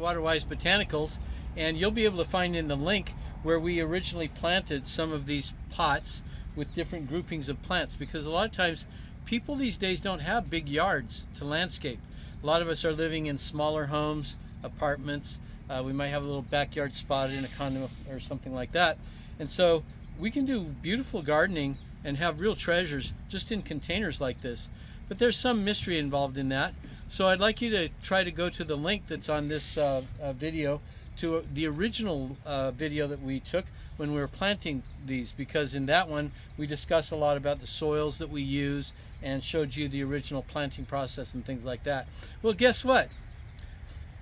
Waterwise Botanicals, and you'll be able to find in the link where we originally planted some of these pots with different groupings of plants, because a lot of times people these days don't have big yards to landscape. A lot of us are living in smaller homes, apartments. We might have a little backyard spot in a condo or something like that, and so we can do beautiful gardening and have real treasures just in containers like this. But there's some mystery involved in that. So I'd like you to try to go to the link that's on this video to the original video that we took when we were planting these, because in that one we discuss a lot about the soils that we use and showed you the original planting process and things like that. Well, guess what?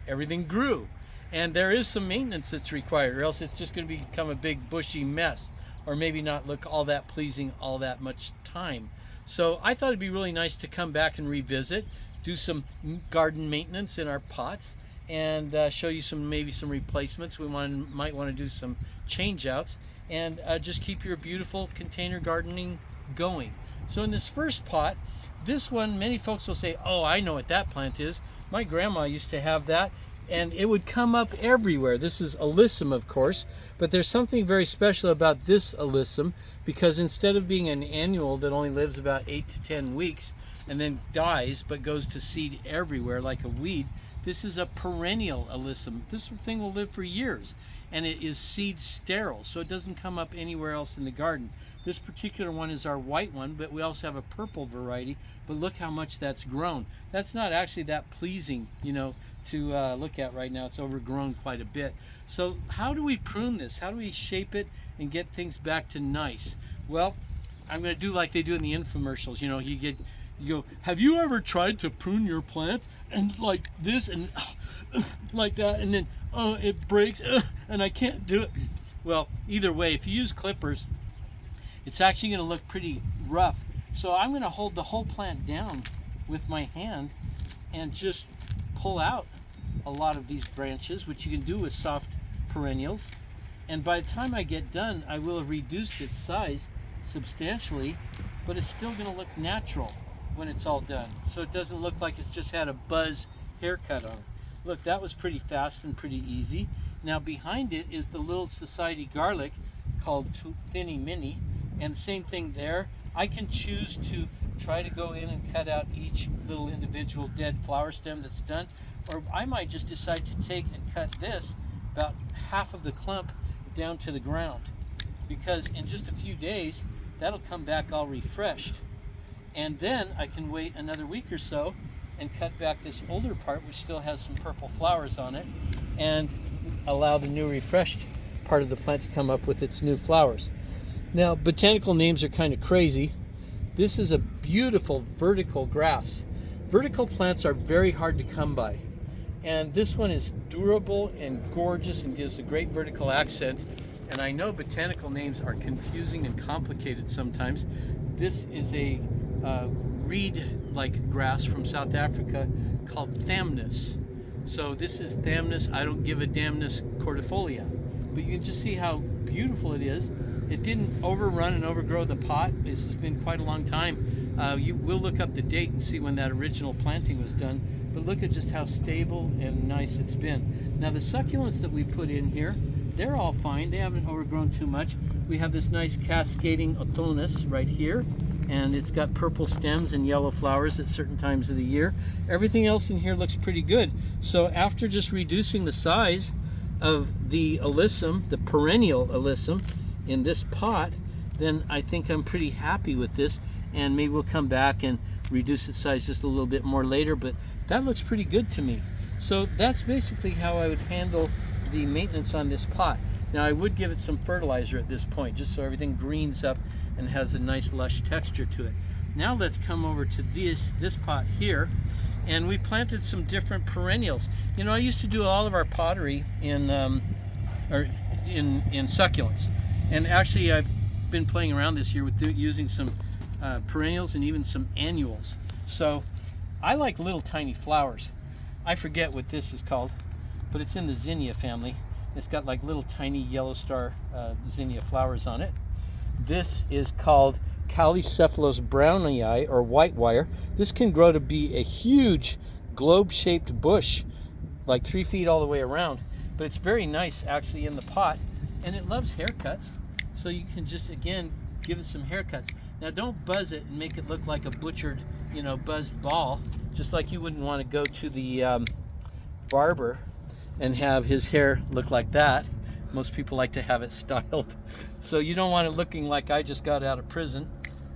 Everything grew, and there is some maintenance that's required, or else it's just going to become a big bushy mess, or maybe not look all that pleasing all that much time. So I thought it'd be really nice to come back and revisit, do some garden maintenance in our pots, and show you maybe some replacements. We might want to do some change outs, and just keep your beautiful container gardening going. So in this first pot, this one, many folks will say, oh, I know what that plant is. My grandma used to have that, and it would come up everywhere. This is alyssum, of course, but there's something very special about this alyssum, because instead of being an annual that only lives about 8 to 10 weeks and then dies but goes to seed everywhere like a weed, this is a perennial alyssum. This thing will live for years, and it is seed sterile, so it doesn't come up anywhere else in the garden. This particular one is our white one, but we also have a purple variety, but look how much that's grown. That's not actually that pleasing, you know, to look at right now. It's overgrown quite a bit. So how do we prune this? How do we shape it and get things back to nice? Well, I'm going to do like they do in the infomercials. You know, you go, have you ever tried to prune your plant and like this and like that, and then it breaks and I can't do it? Well, either way, if you use clippers, it's actually going to look pretty rough. So I'm going to hold the whole plant down with my hand and just pull out a lot of these branches, which you can do with soft perennials. And by the time I get done, I will have reduced its size substantially, but it's still going to look natural when it's all done. So it doesn't look like it's just had a buzz haircut on it. Look, that was pretty fast and pretty easy. Now behind it is the little society garlic called Thinny Mini, and same thing there. I can choose to try to go in and cut out each little individual dead flower stem that's done, or I might just decide to take and cut this about half of the clump down to the ground, because in just a few days that'll come back all refreshed, and then I can wait another week or so and cut back this older part which still has some purple flowers on it, and allow the new refreshed part of the plant to come up with its new flowers. Now, botanical names are kind of crazy. This is a beautiful vertical grass. Vertical plants are very hard to come by, and this one is durable and gorgeous and gives a great vertical accent. And I know botanical names are confusing and complicated sometimes. This is a reed-like grass from South Africa called Thamnus. So this is Thamnus, I don't give a damnus cordifolia. But you can just see how beautiful it is. It didn't overrun and overgrow the pot. This has been quite a long time. We'll look up the date and see when that original planting was done. But look at just how stable and nice it's been. Now the succulents that we put in here, they're all fine. They haven't overgrown too much. We have this nice cascading autumnus right here, and it's got purple stems and yellow flowers at certain times of the year. Everything else in here looks pretty good. So after just reducing the size of the alyssum, the perennial alyssum, in this pot, then I think I'm pretty happy with this, and maybe we'll come back and reduce its size just a little bit more later, but that looks pretty good to me. So that's basically how I would handle the maintenance on this pot. Now I would give it some fertilizer at this point, just so everything greens up and has a nice lush texture to it. Now let's come over to this pot here, and we planted some different perennials. You know, I used to do all of our pottery in succulents, and actually I've been playing around this year with using some perennials and even some annuals. So I like little tiny flowers. I forget what this is called, but it's in the zinnia family. It's got like little tiny yellow star zinnia flowers on it. This is called Callicephalus brownii, or white wire. This can grow to be a huge globe-shaped bush, like 3 feet all the way around. But it's very nice actually in the pot, and it loves haircuts. So you can just, again, give it some haircuts. Now don't buzz it and make it look like a butchered, you know, buzzed ball, just like you wouldn't want to go to the barber and have his hair look like that. Most people like to have it styled. So you don't want it looking like I just got out of prison,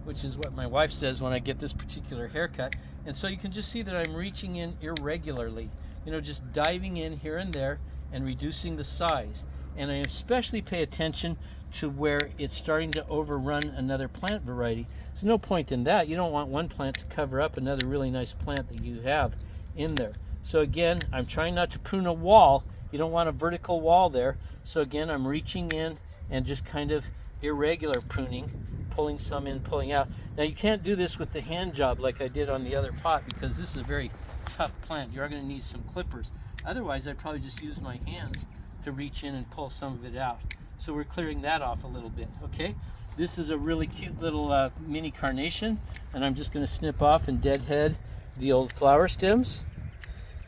which is what my wife says when I get this particular haircut. And so you can just see that I'm reaching in irregularly, you know, just diving in here and there and reducing the size. And I especially pay attention to where it's starting to overrun another plant variety. There's no point in that. You don't want one plant to cover up another really nice plant that you have in there. So again, I'm trying not to prune a wall. You don't want a vertical wall there. So again, I'm reaching in and just kind of irregular pruning, pulling some in, pulling out. Now you can't do this with the hand job like I did on the other pot, because this is a very tough plant. You're going to need some clippers. Otherwise, I'd probably just use my hands to reach in and pull some of it out. So we're clearing that off a little bit, okay? This is a really cute little mini carnation, and I'm just going to snip off and deadhead the old flower stems,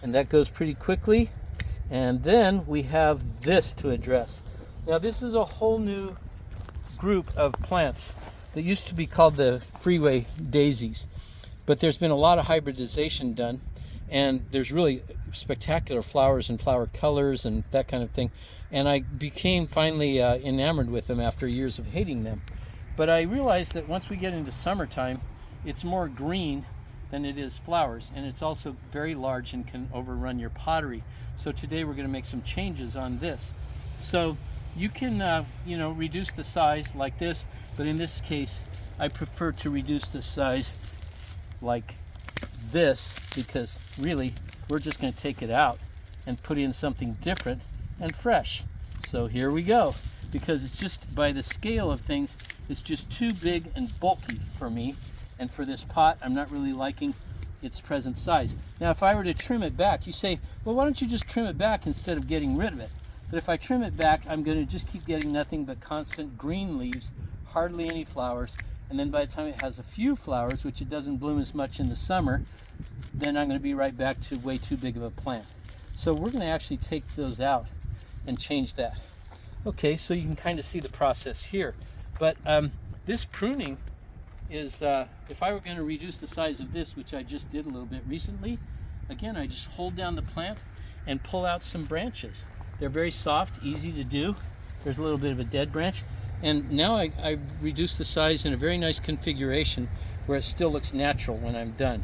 and that goes pretty quickly. And then we have this to address. Now this is a whole new group of plants that used to be called the freeway daisies, but there's been a lot of hybridization done, and there's really spectacular flowers and flower colors and that kind of thing. And I became finally enamored with them after years of hating them. But I realized that once we get into summertime, it's more green than it is flowers, and it's also very large and can overrun your pottery. So today we're going to make some changes on this. So you can you know, reduce the size like this, but in this case I prefer to reduce the size like this, because really we're just going to take it out and put in something different and fresh. So here we go, because it's just, by the scale of things, it's just too big and bulky for me, and for this pot I'm not really liking its present size. Now if I were to trim it back, you say, well, why don't you just trim it back instead of getting rid of it? But if I trim it back, I'm going to just keep getting nothing but constant green leaves, hardly any flowers, and then by the time it has a few flowers, which it doesn't bloom as much in the summer, then I'm going to be right back to way too big of a plant. So we're going to actually take those out and change that. Okay, so you can kind of see the process here. But this pruning is, if I were going to reduce the size of this, which I just did a little bit recently, again, I just hold down the plant and pull out some branches. They're very soft, easy to do. There's a little bit of a dead branch. And now I reduced the size in a very nice configuration where it still looks natural when I'm done.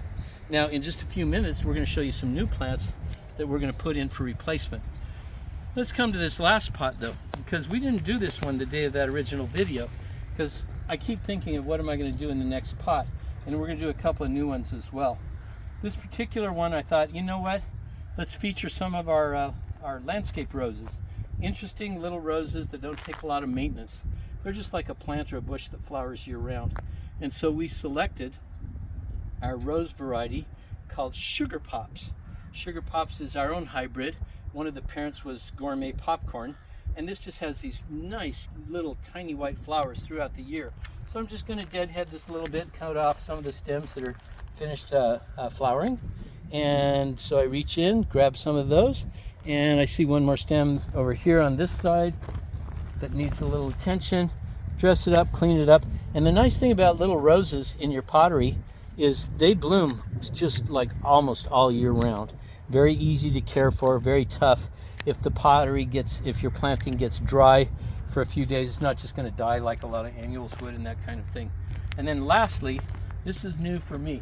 Now, in just a few minutes, we're going to show you some new plants that we're going to put in for replacement. Let's come to this last pot though, because we didn't do this one the day of that original video, because I keep thinking of what am I going to do in the next pot, and we're going to do a couple of new ones as well. This particular one, I thought, you know what, let's feature some of our landscape roses. Interesting little roses that don't take a lot of maintenance. They're just like a plant or a bush that flowers year round. And so we selected our rose variety called Sugar Pops. Sugar Pops is our own hybrid. One of the parents was Gourmet Popcorn, and this just has these nice little tiny white flowers throughout the year. So I'm just going to deadhead this a little bit, cut off some of the stems that are finished flowering. And so I reach in, grab some of those, and I see one more stem over here on this side that needs a little attention. Dress it up, clean it up. And the nice thing about little roses in your pottery is they bloom just like almost all year round. Very easy to care for, very tough. If the pottery gets, if your planting gets dry for a few days, it's not just going to die like a lot of annuals would and that kind of thing. And then lastly, this is new for me.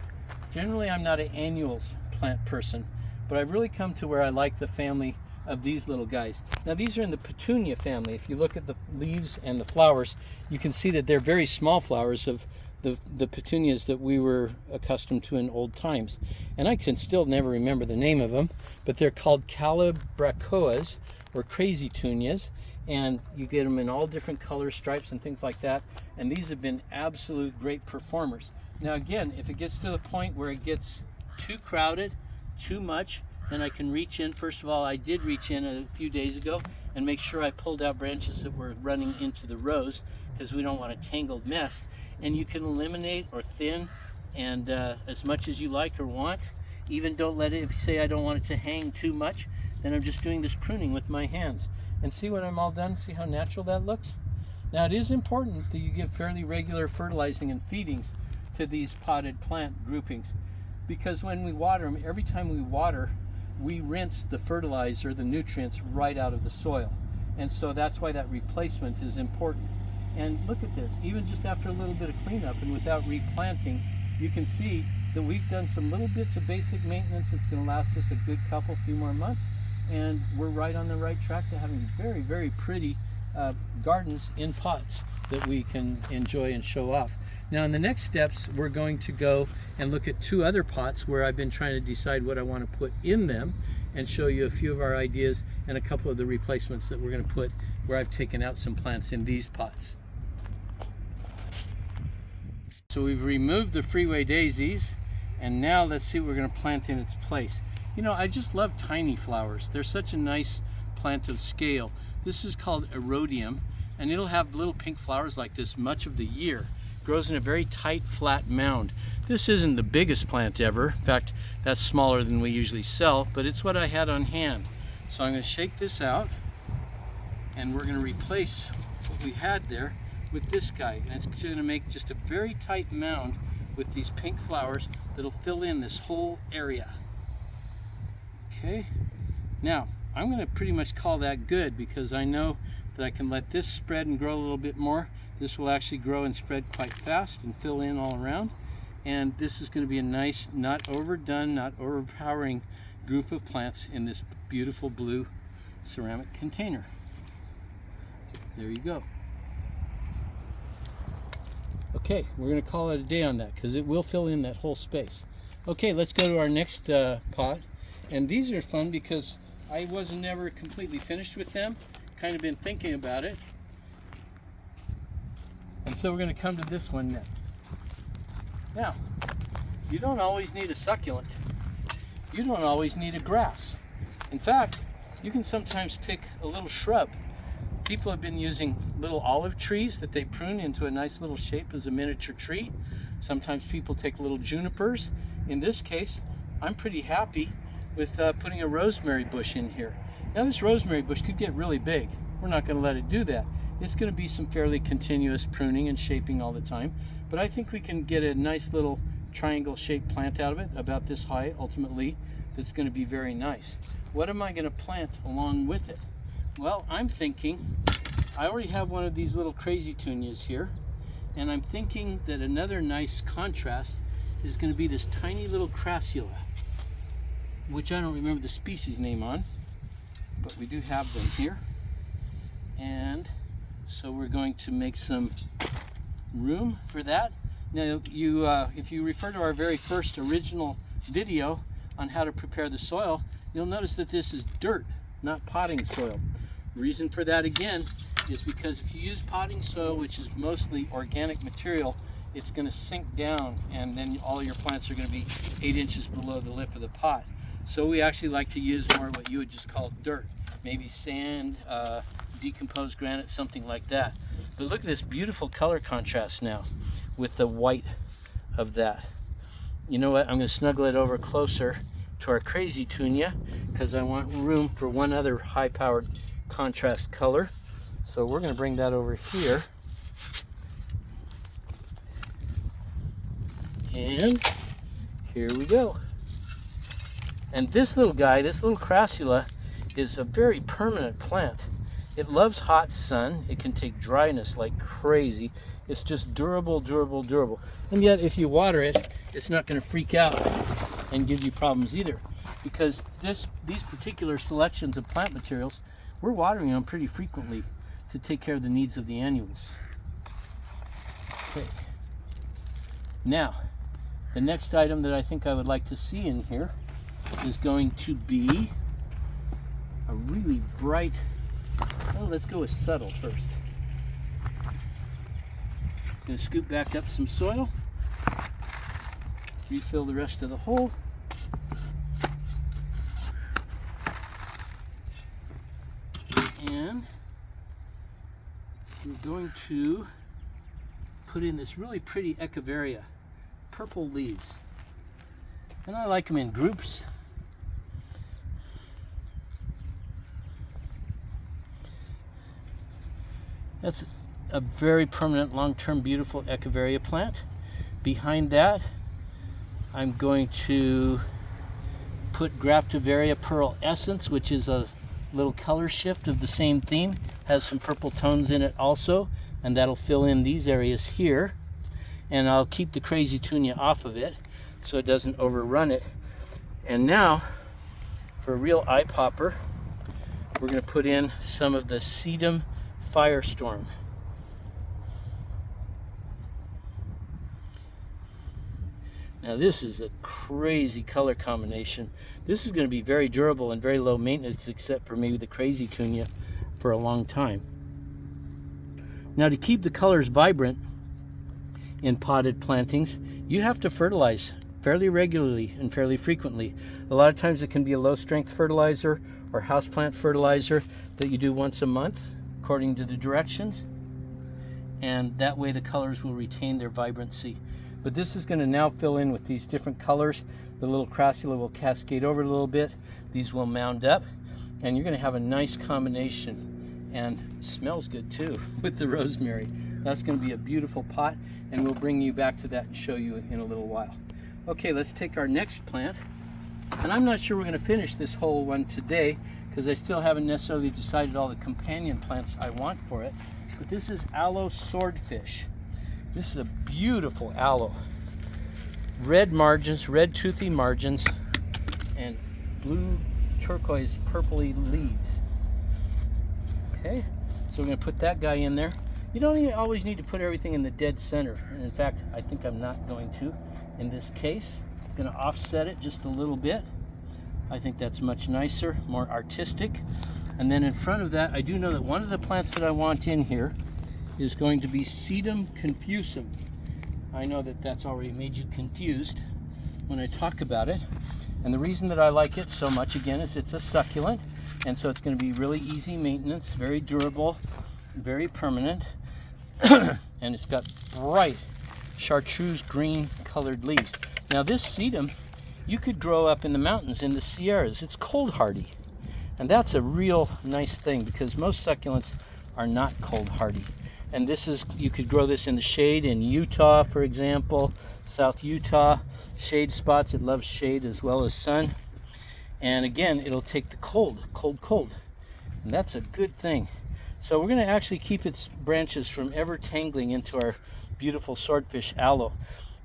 Generally, I'm not an annuals plant person, but I've really come to where I like the family of these little guys. Now these are in the petunia family. If you look at the leaves and the flowers, you can see that they're very small flowers of the petunias that we were accustomed to in old times. And I can still never remember the name of them, but they're called calibrachoas, or crazy tunias, and you get them in all different colors, stripes, and things like that. And these have been absolute great performers. Now again, if it gets to the point where it gets too crowded, too much, then I can reach in. First of all, I did reach in a few days ago and make sure I pulled out branches that were running into the rows, because we don't want a tangled mess. And you can eliminate or thin and as much as you like or want. Even don't let it, if you say I don't want it to hang too much, then I'm just doing this pruning with my hands. And see when I'm all done, see how natural that looks? Now it is important that you give fairly regular fertilizing and feedings to these potted plant groupings, because when we water them, every time we water, we rinse the fertilizer, the nutrients, right out of the soil. And so that's why that replacement is important. And look at this, even just after a little bit of cleanup and without replanting, you can see that we've done some little bits of basic maintenance that's going to last us a good few more months, and we're right on the right track to having very, very pretty gardens in pots that we can enjoy and show off. Now in the next steps, we're going to go and look at 2 other pots where I've been trying to decide what I want to put in them, and show you a few of our ideas and a couple of the replacements that we're going to put where I've taken out some plants in these pots. So we've removed the freeway daisies, and now let's see what we're going to plant in its place. You know, I just love tiny flowers. They're such a nice plant of scale. This is called erodium, and it'll have little pink flowers like this much of the year. Grows in a very tight, flat mound. This isn't the biggest plant ever. In fact, that's smaller than we usually sell, but it's what I had on hand. So I'm going to shake this out, and we're going to replace what we had there with this guy. And it's going to make just a very tight mound with these pink flowers that'll fill in this whole area. Okay, now I'm going to pretty much call that good, because I know that I can let this spread and grow a little bit more. This will actually grow and spread quite fast and fill in all around. And this is going to be a nice, not overdone, not overpowering group of plants in this beautiful blue ceramic container. There you go. Okay, we're going to call it a day on that, because it will fill in that whole space. Okay, let's go to our next pot. And these are fun because I wasn't never completely finished with them. Kind of been thinking about it. And so we're going to come to this one next. Now, you don't always need a succulent. You don't always need a grass. In fact, you can sometimes pick a little shrub. People have been using little olive trees that they prune into a nice little shape as a miniature tree. Sometimes people take little junipers. In this case, I'm pretty happy with putting a rosemary bush in here. Now this rosemary bush could get really big. We're not going to let it do that. It's going to be some fairly continuous pruning and shaping all the time, but I think we can get a nice little triangle shaped plant out of it, about this high ultimately, that's going to be very nice. What am I going to plant along with it? Well, I'm thinking, I already have one of these little crazy tunias here, and I'm thinking that another nice contrast is going to be this tiny little crassula, which I don't remember the species name on, but we do have them here. And so we're going to make some room for that. Now, if you refer to our very first original video on how to prepare the soil, you'll notice that this is dirt, not potting soil. Reason for that again is because if you use potting soil, which is mostly organic material, it's going to sink down, and then all your plants are going to be 8 inches below the lip of the pot. So we actually like to use more what you would just call dirt, maybe sand, decomposed granite, something like that. But look at this beautiful color contrast now with the white of that. You know what, I'm going to snuggle it over closer to our crazy tunia because I want room for one other high-powered contrast color. So we're going to bring that over here. And here we go. And this little guy, this little crassula, is a very permanent plant. It loves hot sun. It can take dryness like crazy. It's just durable, durable, durable. And yet if you water it, it's not going to freak out and give you problems either. Because these particular selections of plant materials, we're watering them pretty frequently to take care of the needs of the annuals. Okay. Now, the next item that I think I would like to see in here is going to be a really bright, well, let's go with subtle first. Going to scoop back up some soil, refill the rest of the hole. And we're going to put in this really pretty echeveria, purple leaves. And I like them in groups. That's a very permanent, long-term, beautiful Echeveria plant. Behind that, I'm going to put Graptivaria Pearl Essence, which is a little color shift of the same theme. Has some purple tones in it also, and that'll fill in these areas here. And I'll keep the Crazy Tunia off of it so it doesn't overrun it. And now, for a real eye popper, we're going to put in some of the Sedum Firestorm. Now this is a crazy color combination. This is going to be very durable and very low maintenance, except for maybe the Crazy Tunia, for a long time. Now, to keep the colors vibrant in potted plantings, you have to fertilize fairly regularly and fairly frequently. A lot of times it can be a low strength fertilizer or houseplant fertilizer that you do once a month according to the directions, and that way the colors will retain their vibrancy. But this is going to now fill in with these different colors. The little crassula will cascade over a little bit. These will mound up, and you're going to have a nice combination, and smells good too with the rosemary. That's going to be a beautiful pot, and we'll bring you back to that and show you in a little while. Okay, let's take our next plant. And I'm not sure we're going to finish this whole one today because I still haven't necessarily decided all the companion plants I want for it. But this is Aloe Swordfish. This is a beautiful aloe. Red margins, red toothy margins, and blue turquoise purpley leaves. Okay, so we're going to put that guy in there. You don't always need to put everything in the dead center. And in fact, I think I'm not going to in this case. I'm going to offset it just a little bit. I think that's much nicer, more artistic. And then in front of that, I do know that one of the plants that I want in here is going to be Sedum confusum. I know that that's already made you confused when I talk about it. And the reason that I like it so much, again, is it's a succulent. And so it's going to be really easy maintenance, very durable, very permanent. And it's got bright chartreuse green colored leaves. Now this sedum, you could grow up in the mountains, in the Sierras. It's cold hardy. And that's a real nice thing because most succulents are not cold hardy. And this is, you could grow this in the shade in Utah, for example, South Utah, shade spots. It loves shade as well as sun. And again, it'll take the cold. And that's a good thing. So we're going to actually keep its branches from ever tangling into our beautiful swordfish aloe.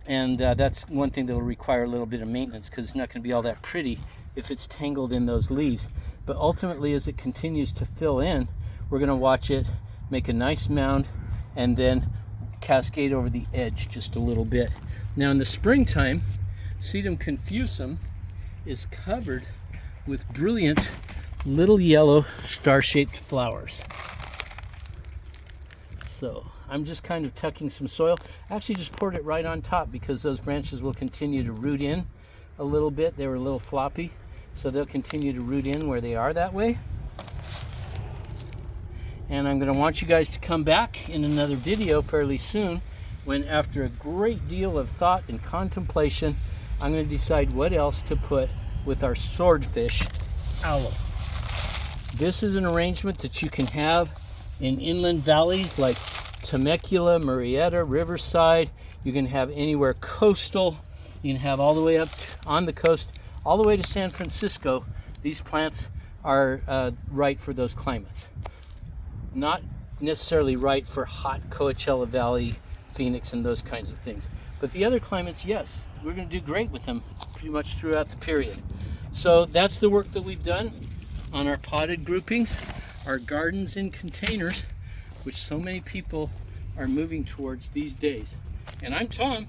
And that's one thing that will require a little bit of maintenance because it's not going to be all that pretty if it's tangled in those leaves. But ultimately, as it continues to fill in, we're going to watch it make a nice mound and then cascade over the edge just a little bit. Now in the springtime, Sedum confusum is covered with brilliant little yellow star-shaped flowers. So I'm just kind of tucking some soil. I actually just poured it right on top because those branches will continue to root in a little bit. They were a little floppy, so they'll continue to root in where they are that way. And I'm going to want you guys to come back in another video fairly soon when, after a great deal of thought and contemplation, I'm going to decide what else to put with our swordfish aloe. This is an arrangement that you can have in inland valleys like Temecula, Murrieta, Riverside. You can have anywhere coastal. You can have all the way up on the coast, all the way to San Francisco. These plants are right for those climates. Not necessarily right for hot Coachella Valley, Phoenix, and those kinds of things. But the other climates, yes, we're going to do great with them pretty much throughout the period. So that's the work that we've done on our potted groupings, our gardens in containers, which so many people are moving towards these days. And I'm Tom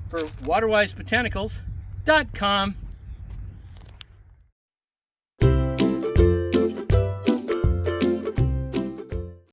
for WaterWiseBotanicals.com.